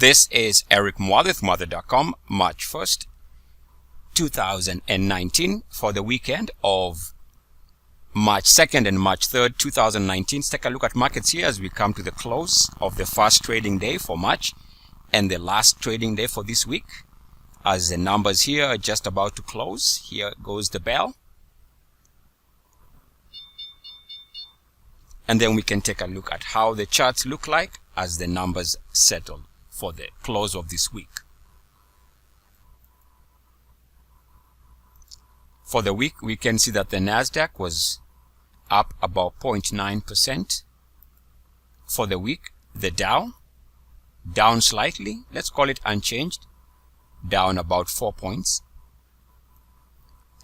This is Eric Muathe, Muathe.com, March 1st, 2019, for the weekend of March 2nd and March 3rd, 2019. Let's take a look at markets here as we come to the close of the first trading day for March and the last trading day for this week. As the numbers here are just about to close, here goes the bell. And then we can take a look at how the charts look like as the numbers settle for the close of this week. For the week, we can see that the Nasdaq was up about 0.9%. For the week, the Dow down slightly, let's call it unchanged, down about 4 points.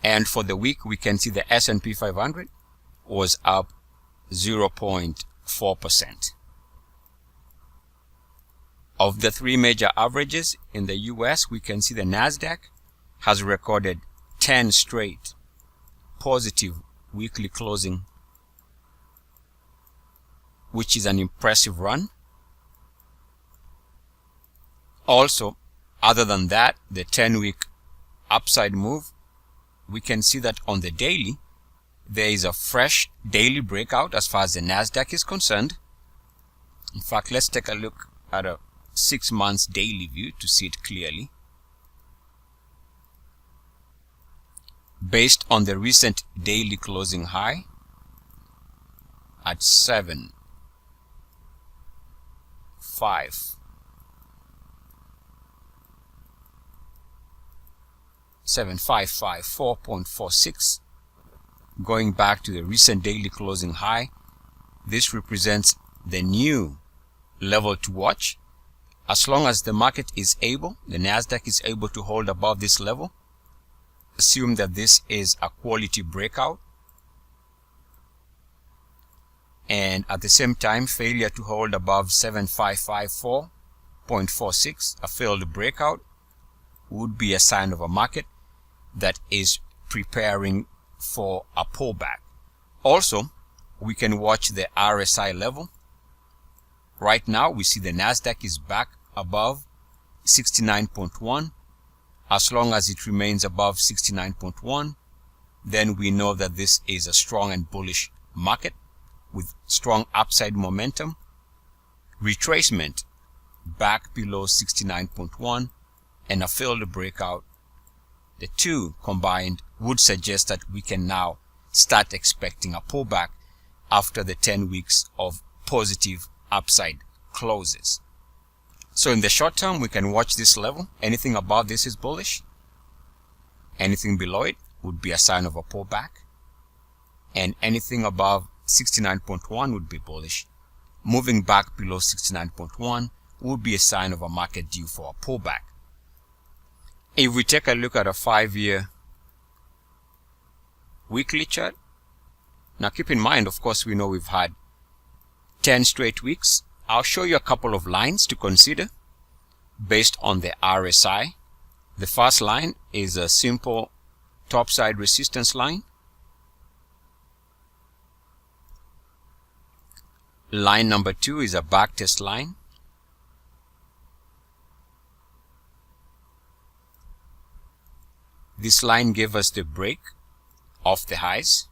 And for the week, we can see the S&P 500 was up 0.4%. Of the three major averages in the US, we can see the Nasdaq has recorded 10 straight positive weekly closing, which is an impressive run. Also, other than that, the 10-week upside move, we can see that on the daily, there is a fresh daily breakout as far as the Nasdaq is concerned. In fact, let's take a look at a 6 months daily view to see it clearly. Based on the recent daily closing high at 7,554.46, going back to the recent daily closing high, this represents the new level to watch. As long as the market is able, the Nasdaq is able to hold above this level, assume that this is a quality breakout, and at the same time, failure to hold above 7,554.46, a failed breakout, would be a sign of a market that is preparing for a pullback. Also, we can watch the RSI level. Right now, we see the Nasdaq is back above 69.1. As long as it remains above 69.1, then we know that this is a strong and bullish market with strong upside momentum. Retracement back below 69.1 and a failed breakout, the two combined would suggest that we can now start expecting a pullback after the 10 weeks of positive upside closes. So in the short term, we can watch this level. Anything above this is bullish. Anything below it would be a sign of a pullback. And anything above 69.1 would be bullish. Moving back below 69.1 would be a sign of a market due for a pullback. If we take a look at a 5-year weekly chart, now keep in mind, of course, we know we've had 10 straight weeks. I'll show you a couple of lines to consider based on the RSI. The first line is a simple topside resistance line. Line number 2 is a backtest line. This line gave us the break of the highs.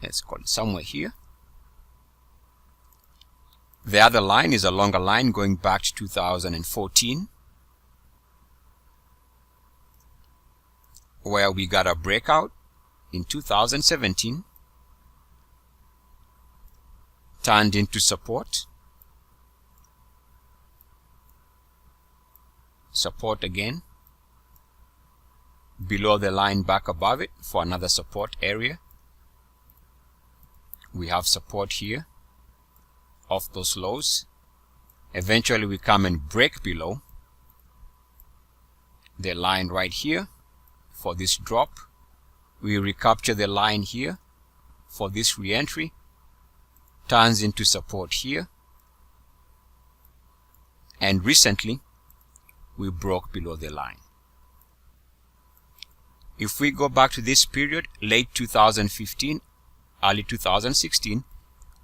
Let's call it somewhere here. The other line is a longer line going back to 2014, where we got a breakout in 2017, turned into support, support again, below the line back above it for another support area. We have support here of those lows. Eventually we come and break below the line right here for this drop. We recapture the line here for this re-entry, turns into support here, and recently we broke below the line. If we go back to this period, late 2015, early 2016,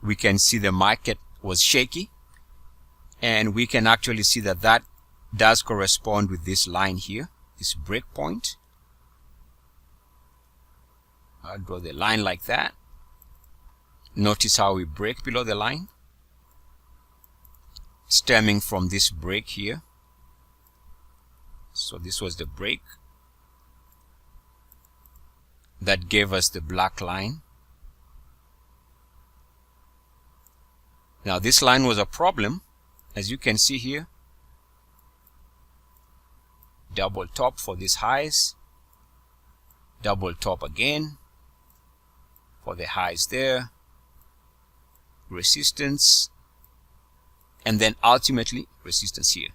we can see the market was shaky. And we can actually see that that does correspond with this line here, this breakpoint. I'll draw the line like that. Notice how we break below the line, stemming from this break here. So this was the break that gave us the black line. Now this line was a problem, as you can see here. Double top for these highs, double top again for the highs there, resistance, and then ultimately resistance here.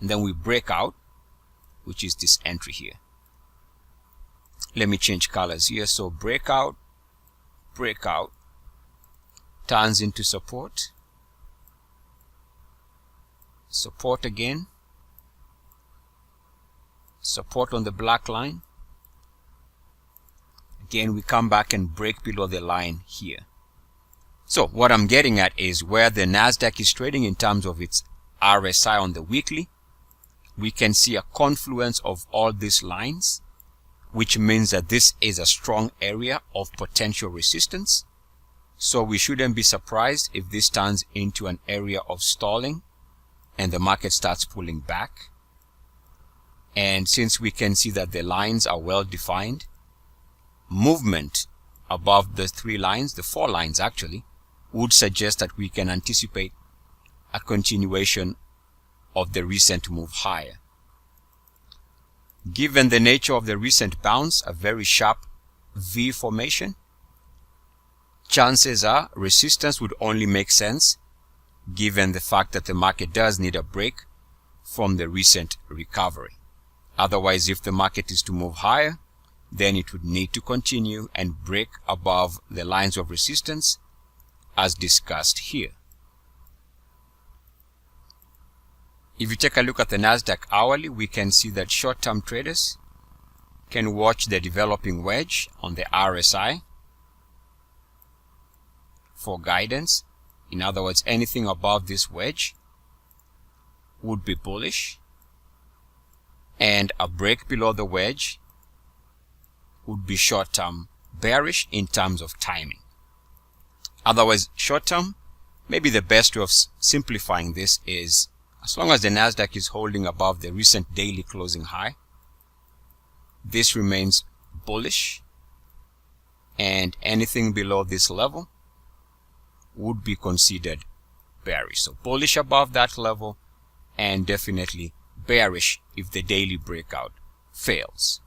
And then we break out, which is this entry here. Let me change colors here. So breakout, breakout, turns into support, support again, support on the black line. Again, we come back and break below the line here. So what I'm getting at is where the Nasdaq is trading in terms of its RSI on the weekly. We can see a confluence of all these lines, which means that this is a strong area of potential resistance. So we shouldn't be surprised if this turns into an area of stalling and the market starts pulling back. And since we can see that the lines are well defined, movement above the three lines, the four lines actually, would suggest that we can anticipate a continuation of the recent move higher. Given the nature of the recent bounce, a very sharp V formation, chances are resistance would only make sense given the fact that the market does need a break from the recent recovery. Otherwise, if the market is to move higher, then it would need to continue and break above the lines of resistance as discussed here. If you take a look at the Nasdaq hourly, we can see that short-term traders can watch the developing wedge on the RSI for guidance. In other words, anything above this wedge would be bullish, and a break below the wedge would be short-term bearish in terms of timing. Otherwise, short-term, maybe the best way of simplifying this is, as long as the Nasdaq is holding above the recent daily closing high, this remains bullish, and anything below this level would be considered bearish. So bullish above that level, and definitely bearish if the daily breakout fails.